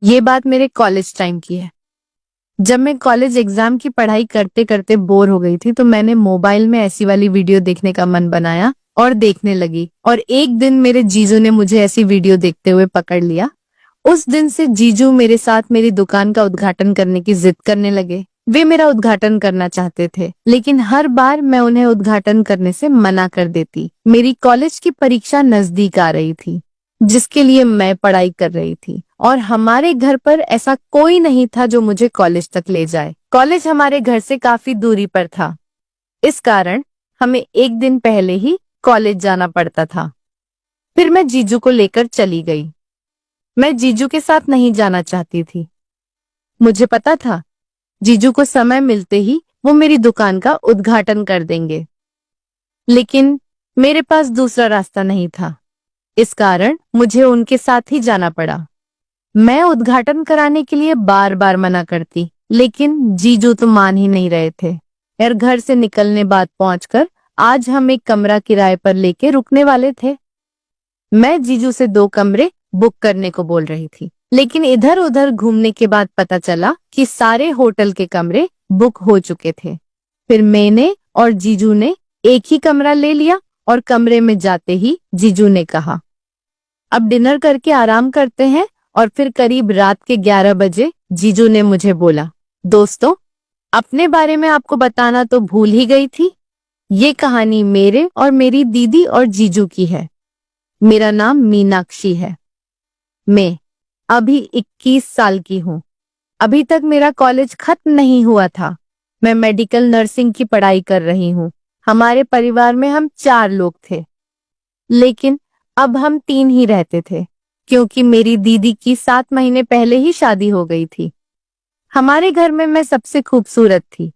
ये बात मेरे कॉलेज टाइम की है। जब मैं कॉलेज एग्जाम की पढ़ाई करते करते बोर हो गई थी तो मैंने मोबाइल में ऐसी वाली वीडियो देखने का मन बनाया और देखने लगी। और एक दिन मेरे जीजू ने मुझे ऐसी वीडियो देखते हुए पकड़ लिया। उस दिन से जीजू मेरे साथ मेरी दुकान का उद्घाटन करने की जिद करने लगे। वे मेरा उद्घाटन करना चाहते थे, लेकिन हर बार मैं उन्हें उद्घाटन करने से मना कर देती। मेरी कॉलेज की परीक्षा नजदीक आ रही थी, जिसके लिए मैं पढ़ाई कर रही थी, और हमारे घर पर ऐसा कोई नहीं था जो मुझे कॉलेज तक ले जाए। कॉलेज हमारे घर से काफी दूरी पर था, इस कारण हमें एक दिन पहले ही कॉलेज जाना पड़ता था। फिर मैं जीजू को लेकर चली गई। मैं जीजू के साथ नहीं जाना चाहती थी। मुझे पता था जीजू को समय मिलते ही वो मेरी दुकान का उद्घाटन कर देंगे, लेकिन मेरे पास दूसरा रास्ता नहीं था। इस कारण मुझे उनके साथ ही जाना पड़ा। मैं उद्घाटन कराने के लिए बार बार मना करती, लेकिन जीजू तो मान ही नहीं रहे थे। यार, घर से निकलने बाद पहुंचकर आज हम एक कमरा किराए पर लेके रुकने वाले थे। मैं जीजू से 2 कमरे बुक करने को बोल रही थी, लेकिन इधर उधर घूमने के बाद पता चला कि सारे होटल के कमरे बुक हो चुके थे। फिर मैंने और जीजू ने एक ही कमरा ले लिया और कमरे में जाते ही जीजू ने कहा, अब डिनर करके आराम करते हैं। और फिर करीब रात के 11 बजे जीजू ने मुझे बोला, दोस्तों, अपने बारे में आपको बताना तो भूल ही गई थी। ये कहानी मेरे और मेरी दीदी और जीजू की है। मेरा नाम मीनाक्षी है। मैं अभी 21 साल की हूँ। अभी तक मेरा कॉलेज खत्म नहीं हुआ था। मैं मेडिकल नर्सिंग की पढ़ाई कर रही हूँ। हमारे परिवार में हम 4 लोग थे, लेकिन अब हम 3 ही रहते थे, क्योंकि मेरी दीदी की 7 महीने पहले ही शादी हो गई थी। हमारे घर में मैं सबसे खूबसूरत थी।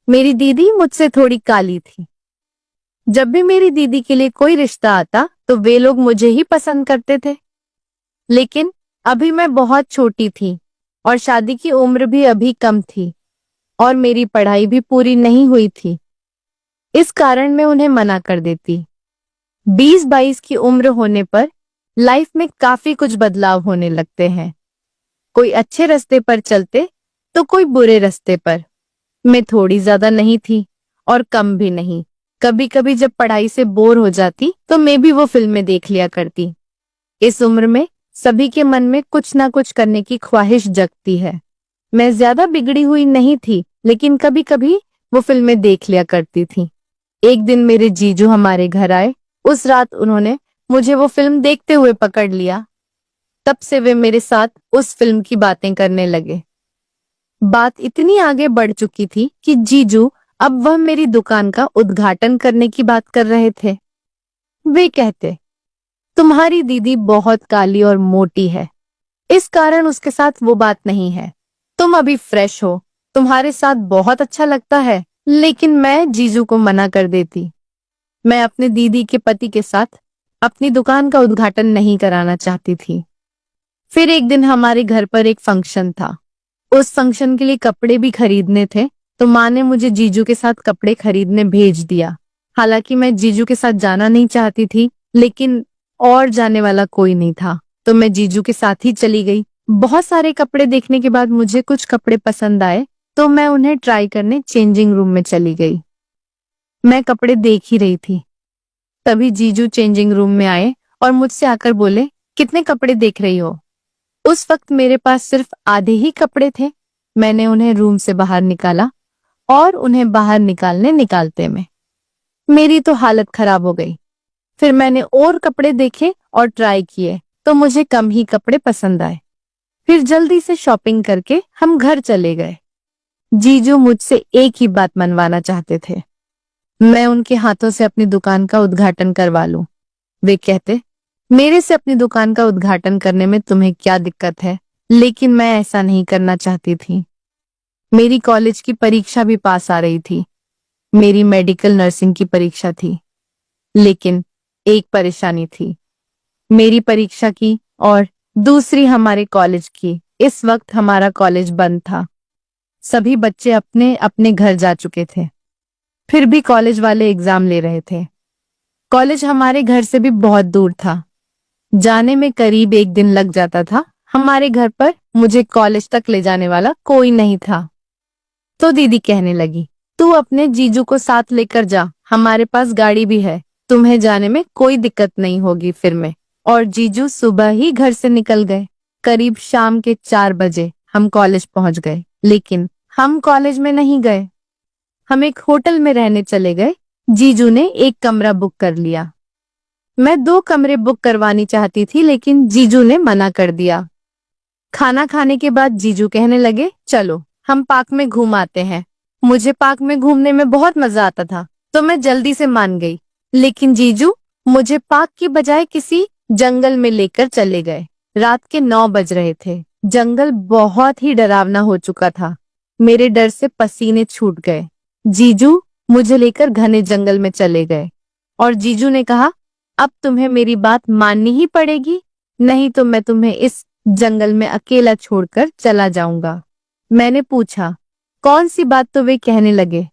मेरी दीदी मुझसे थोड़ी काली थी। जब भी मेरी दीदी के लिए कोई रिश्ता आता तो वे लोग मुझे ही पसंद करते थे। लेकिन अभी मैं बहुत छोटी थी और शादी की उम्र भी अभी कम थी, और मेरी पढ़ाई भी पूरी नहीं हुई थी। इस कारण मैं उन्हें मना कर देती। 20-22 की उम्र होने पर लाइफ में काफी कुछ बदलाव होने लगते हैं। कोई अच्छे रास्ते पर चलते तो कोई बुरे रास्ते पर। मैं थोड़ी ज्यादा नहीं थी और कम भी नहीं। कभी कभी जब पढ़ाई से बोर हो जाती तो मैं भी वो फिल्में देख लिया करती। इस उम्र में सभी के मन में कुछ ना कुछ करने की ख्वाहिश जगती है। मैं ज्यादा बिगड़ी हुई नहीं थी, लेकिन कभी कभी वो फिल्में देख लिया करती थी। एक दिन मेरे जीजू हमारे घर आए। उस रात उन्होंने मुझे वो फिल्म देखते हुए पकड़ लिया। तब से वे मेरे साथ उस फिल्म की बातें करने लगे। बात इतनी आगे बढ़ चुकी थी कि जीजू अब वह मेरी दुकान का उद्घाटन करने की बात कर रहे थे। वे कहते, तुम्हारी दीदी बहुत काली और मोटी है, इस कारण उसके साथ वो बात नहीं है। तुम अभी फ्रेश हो, तुम्हारे साथ बहुत अच्छा लगता है। लेकिन मैं जीजू को मना कर देती। मैं अपने दीदी के पति के साथ अपनी दुकान का उद्घाटन नहीं कराना चाहती थी। फिर एक दिन हमारे घर पर एक फंक्शन था। उस फंक्शन के लिए कपड़े भी खरीदने थे, तो माँ ने मुझे जीजू के साथ कपड़े खरीदने भेज दिया। हालांकि मैं जीजू के साथ जाना नहीं चाहती थी, लेकिन और जाने वाला कोई नहीं था, तो मैं जीजू के साथ ही चली गई। बहुत सारे कपड़े देखने के बाद मुझे कुछ कपड़े पसंद आए, तो मैं उन्हें ट्राई करने चेंजिंग रूम में चली गई। मैं कपड़े देख ही रही थी, तभी जीजू चेंजिंग रूम में आए और मुझसे आकर बोले, कितने कपड़े देख रही हो? उस वक्त मेरे पास सिर्फ आधे ही कपड़े थे। मैंने उन्हें रूम से बाहर निकाला और उन्हें बाहर निकालते में मेरी तो हालत खराब हो गई। फिर मैंने और कपड़े देखे और ट्राई किए, तो मुझे कम ही कपड़े पसंद आए। फिर जल्दी से शॉपिंग करके हम घर चले गए। जीजू मुझसे एक ही बात मनवाना चाहते थे, मैं उनके हाथों से अपनी दुकान का उद्घाटन करवा लूं। वे कहते, मेरे से अपनी दुकान का उद्घाटन करने में तुम्हें क्या दिक्कत है? लेकिन मैं ऐसा नहीं करना चाहती थी। मेरी कॉलेज की परीक्षा भी पास आ रही थी। मेरी मेडिकल नर्सिंग की परीक्षा थी, लेकिन एक परेशानी थी, मेरी परीक्षा की और दूसरी हमारे कॉलेज की। इस वक्त हमारा कॉलेज बंद था। सभी बच्चे अपने अपने घर जा चुके थे। फिर भी कॉलेज वाले एग्जाम ले रहे थे। कॉलेज हमारे घर से भी बहुत दूर था। जाने में करीब 1 दिन लग जाता था। हमारे घर पर मुझे कॉलेज तक ले जाने वाला कोई नहीं था। तो दीदी कहने लगी, तू अपने जीजू को साथ लेकर जा, हमारे पास गाड़ी भी है, तुम्हें जाने में कोई दिक्कत नहीं होगी फिर में। और जीजू सुबह ही घर से निकल गए। करीब शाम के 4 बजे हम कॉलेज पहुंच गए, लेकिन हम कॉलेज में नहीं गए, हम एक होटल में रहने चले गए। जीजू ने एक कमरा बुक कर लिया। मैं 2 कमरे बुक करवानी चाहती थी, लेकिन जीजू ने मना कर दिया। खाना खाने के बाद जीजू कहने लगे, चलो हम पार्क में घूम आते हैं। मुझे पार्क में घूमने में बहुत मजा आता था, तो मैं जल्दी से मान गई। लेकिन जीजू मुझे पार्क की बजाय किसी जंगल में लेकर चले गए। रात के 9 बज रहे थे। जंगल बहुत ही डरावना हो चुका था। मेरे डर से पसीने छूट गए। जीजू मुझे लेकर घने जंगल में चले गए और जीजू ने कहा, अब तुम्हें मेरी बात माननी ही पड़ेगी, नहीं तो मैं तुम्हें इस जंगल में अकेला छोड़कर चला जाऊंगा। मैंने पूछा, कौन सी बात? तो वे कहने लगे,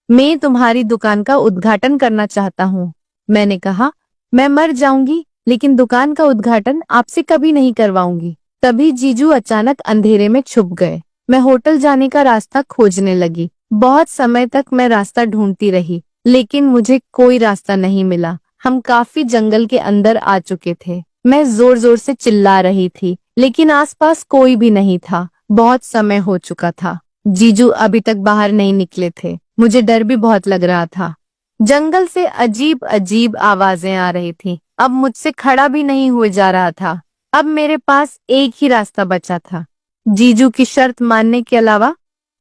मैं तुम्हारी दुकान का उद्घाटन करना चाहता हूँ। मैंने कहा, मैं मर जाऊंगी लेकिन दुकान का उद्घाटन आपसे कभी नहीं करवाऊंगी। तभी जीजू अचानक अंधेरे में छुप गए। मैं होटल जाने का रास्ता खोजने लगी। बहुत समय तक मैं रास्ता ढूंढती रही, लेकिन मुझे कोई रास्ता नहीं मिला। हम काफी जंगल के अंदर आ चुके थे। मैं जोर जोर से चिल्ला रही थी, लेकिन आसपास कोई भी नहीं था। बहुत समय हो चुका था। जीजू अभी तक बाहर नहीं निकले थे। मुझे डर भी बहुत लग रहा था। जंगल से अजीब अजीब आवाजें आ रही थी। अब मुझसे खड़ा भी नहीं हुए जा रहा था। अब मेरे पास एक ही रास्ता बचा था। जीजू की शर्त मानने के अलावा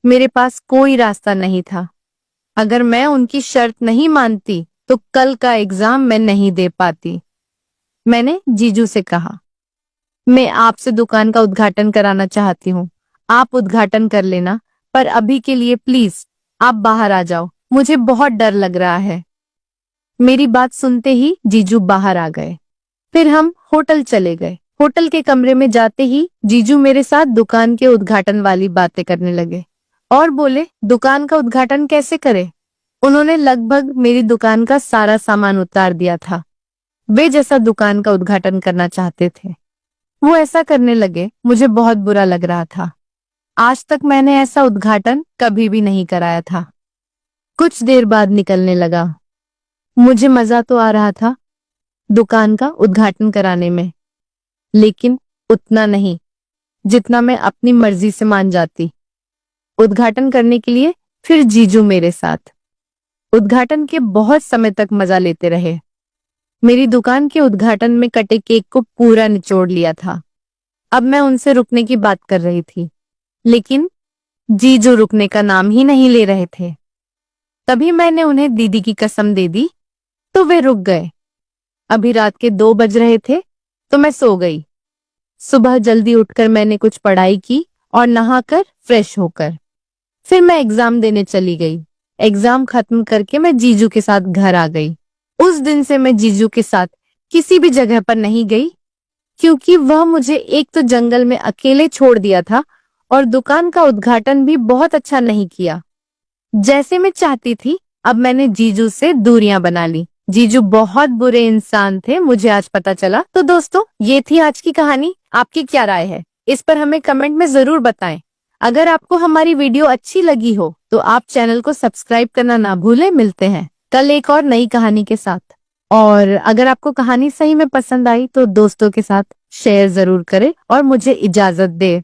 मेरे पास कोई रास्ता नहीं था। अगर मैं उनकी शर्त नहीं मानती तो कल का एग्जाम मैं नहीं दे पाती। मैंने जीजू से कहा, मैं आपसे दुकान का उद्घाटन कराना चाहती हूँ, आप उद्घाटन कर लेना, पर अभी के लिए प्लीज आप बाहर आ जाओ, मुझे बहुत डर लग रहा है। मेरी बात सुनते ही जीजू बाहर आ गए। फिर हम होटल चले गए। होटल के कमरे में जाते ही जीजू मेरे साथ दुकान के उद्घाटन वाली बातें करने लगे और बोले, दुकान का उद्घाटन कैसे करें? उन्होंने लगभग मेरी दुकान का सारा सामान उतार दिया था। वे जैसा दुकान का उद्घाटन करना चाहते थे वो ऐसा करने लगे। मुझे बहुत बुरा लग रहा था। आज तक मैंने ऐसा उद्घाटन कभी भी नहीं कराया था। कुछ देर बाद निकलने लगा। मुझे मजा तो आ रहा था दुकान का उद्घाटन कराने में, लेकिन उतना नहीं जितना मैं अपनी मर्जी से मान जाती। उद्घाटन करने के लिए फिर जीजू मेरे साथ उद्घाटन के बहुत समय तक मजा लेते रहे। मेरी दुकान के उद्घाटन में कटे केक को पूरा निचोड़ लिया था। अब मैं उनसे रुकने की बात कर रही थी, लेकिन जीजू रुकने का नाम ही नहीं ले रहे थे। तभी मैंने उन्हें दीदी की कसम दे दी तो वे रुक गए। अभी रात के 2 बज रहे थे तो मैं सो गई। सुबह जल्दी उठकर मैंने कुछ पढ़ाई की और नहाकर फ्रेश होकर फिर मैं एग्जाम देने चली गई। एग्जाम खत्म करके मैं जीजू के साथ घर आ गई। उस दिन से मैं जीजू के साथ किसी भी जगह पर नहीं गई, क्योंकि वह मुझे एक तो जंगल में अकेले छोड़ दिया था और दुकान का उद्घाटन भी बहुत अच्छा नहीं किया जैसे मैं चाहती थी। अब मैंने जीजू से दूरियां बना ली। जीजू बहुत बुरे इंसान थे, मुझे आज पता चला। तो दोस्तों, ये थी आज की कहानी। आपकी क्या राय है इस पर हमें कमेंट में जरूर बताएं। अगर आपको हमारी वीडियो अच्छी लगी हो तो आप चैनल को सब्सक्राइब करना ना भूलें। मिलते हैं कल एक और नई कहानी के साथ। और अगर आपको कहानी सही में पसंद आई तो दोस्तों के साथ शेयर जरूर करें और मुझे इजाजत दे।